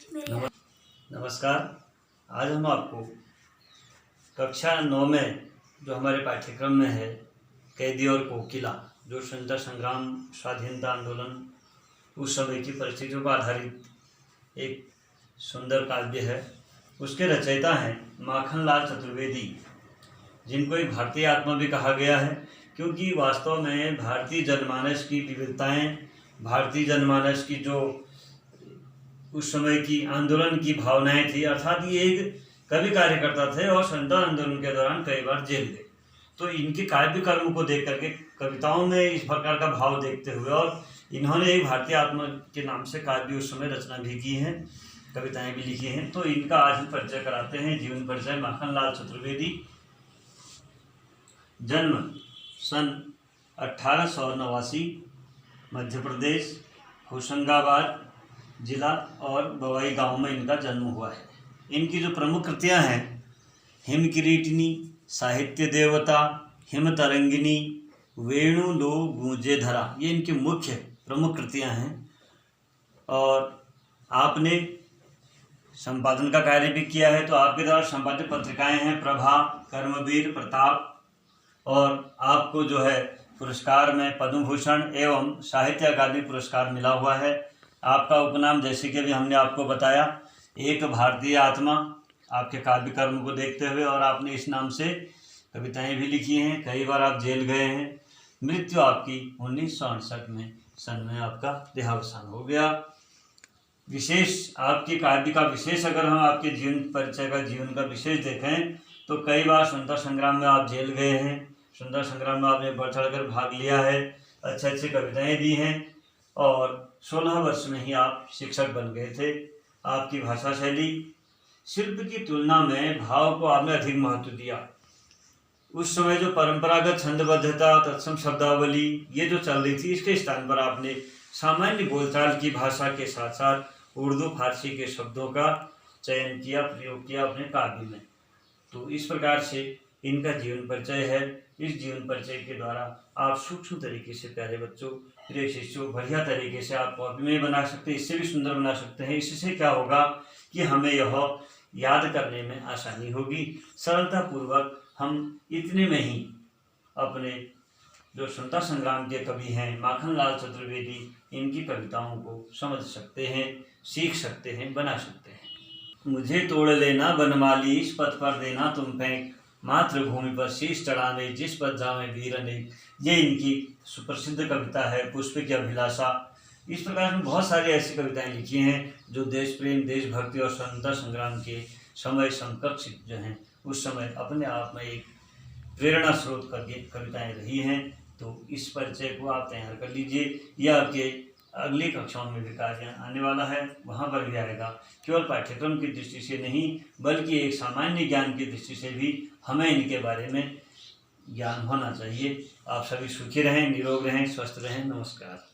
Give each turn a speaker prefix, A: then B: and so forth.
A: नमस्कार। आज हम आपको कक्षा 9 में जो हमारे पाठ्यक्रम में है कैदी और कोकिला, जो स्वतंत्रता संग्राम स्वाधीनता आंदोलन उस समय की परिस्थितियों पर आधारित एक सुंदर काव्य है। उसके रचयिता हैं माखनलाल चतुर्वेदी, जिनको एक भारतीय आत्मा भी कहा गया है, क्योंकि वास्तव में भारतीय जनमानस की विविधताएं, भारतीय जनमानस की जो उस समय की आंदोलन की भावनाएं थी, अर्थात ये एक कवि कार्यकर्ता थे और स्वतंत्रता आंदोलन के दौरान कई बार जेल गए। तो इनके काव्य कर्म को देख करके कविताओं में इस प्रकार का भाव देखते हुए और इन्होंने एक भारतीय आत्मा के नाम से काव्य उस समय रचना भी की है, कविताएं भी लिखी हैं। तो इनका आज हम परिचय कराते हैं। जीवन परिचय। माखनलाल चतुर्वेदी, जन्म सन 1889, मध्य प्रदेश, होशंगाबाद जिला और बवाई गांव में इनका जन्म हुआ है। इनकी जो प्रमुख कृतियां हैं, हिम किरीटिनी, साहित्य देवता, हिम तरंगिनी, वेणु लो गूंजे धरा, ये इनकी मुख्य प्रमुख कृतियां हैं। और आपने संपादन का कार्य भी किया है, तो आपके द्वारा संपादित पत्रिकाएं हैं प्रभा, कर्मवीर, प्रताप, और आपको जो है पुरस्कार में पद्म भूषण एवं साहित्य अकादमी पुरस्कार मिला हुआ है। आपका उपनाम, जैसे कि अभी हमने आपको बताया, एक भारतीय आत्मा, आपके काव्य कर्म को देखते हुए, और आपने इस नाम से कविताएं भी लिखी हैं। कई बार आप जेल गए हैं। मृत्यु आपकी 1968 में आपका देहावसान हो गया। विशेष आपके काव्य का विशेष, अगर हम आपके जीवन परिचय का, जीवन का विशेष देखें तो कई बार स्वतंत्रता संग्राम में आप जेल गए हैं। स्वतंत्रता संग्राम में आपने बढ़ चढ़ कर भाग लिया है, अच्छे अच्छे कविताएं दी हैं, और 16 वर्ष में ही आप शिक्षक बन गए थे। आपकी भाषा शैली, शिल्प की तुलना में भाव को आपने अधिक महत्व दिया। उस समय जो परंपरागत छंदबद्धता, तत्सम शब्दावली ये जो चल रही थी, इसके स्थान पर आपने सामान्य बोलचाल की भाषा के साथ साथ उर्दू फारसी के शब्दों का चयन किया, प्रयोग किया अपने काव्य में। तो इस प्रकार से इनका जीवन परिचय है। इस जीवन परिचय के द्वारा आप सूक्ष्म तरीके से प्यारे बच्चों, प्रिय शिष्यों, बढ़िया तरीके से आप कॉपी में बना सकते हैं, इससे भी सुंदर बना सकते हैं। इससे क्या होगा कि हमें यह याद करने में आसानी होगी। सरलता पूर्वक हम इतने में ही अपने जो स्वतंत्रता संग्राम के कवि हैं माखनलाल चतुर्वेदी, इनकी कविताओं को समझ सकते हैं, सीख सकते हैं, बना सकते हैं। मुझे तोड़ लेना बनमाली, इस पथ पर देना तुम फेंक, मातृभूमि पर शीश चढ़ाने जिस पथ जावे वीर अनेक, ये इनकी सुप्रसिद्ध कविता है। पुष्प की अभिलाषा। इस प्रकार से बहुत सारी ऐसी कविताएं लिखी हैं जो देश प्रेम, देशभक्ति और स्वतंत्रता संग्राम के समय समकक्ष जो हैं, उस समय अपने आप में एक प्रेरणा स्रोत करके कविताएं रही हैं। तो इस परिचय को आप तैयार कर लीजिए। यह आपके अगली कक्षाओं में भी कार्य आने वाला है, वहाँ पर भी आएगा। केवल पाठ्यक्रम की दृष्टि से नहीं, बल्कि एक सामान्य ज्ञान की दृष्टि से भी हमें इनके बारे में ज्ञान होना चाहिए। आप सभी सुखी रहें, निरोग रहें, स्वस्थ रहें। नमस्कार।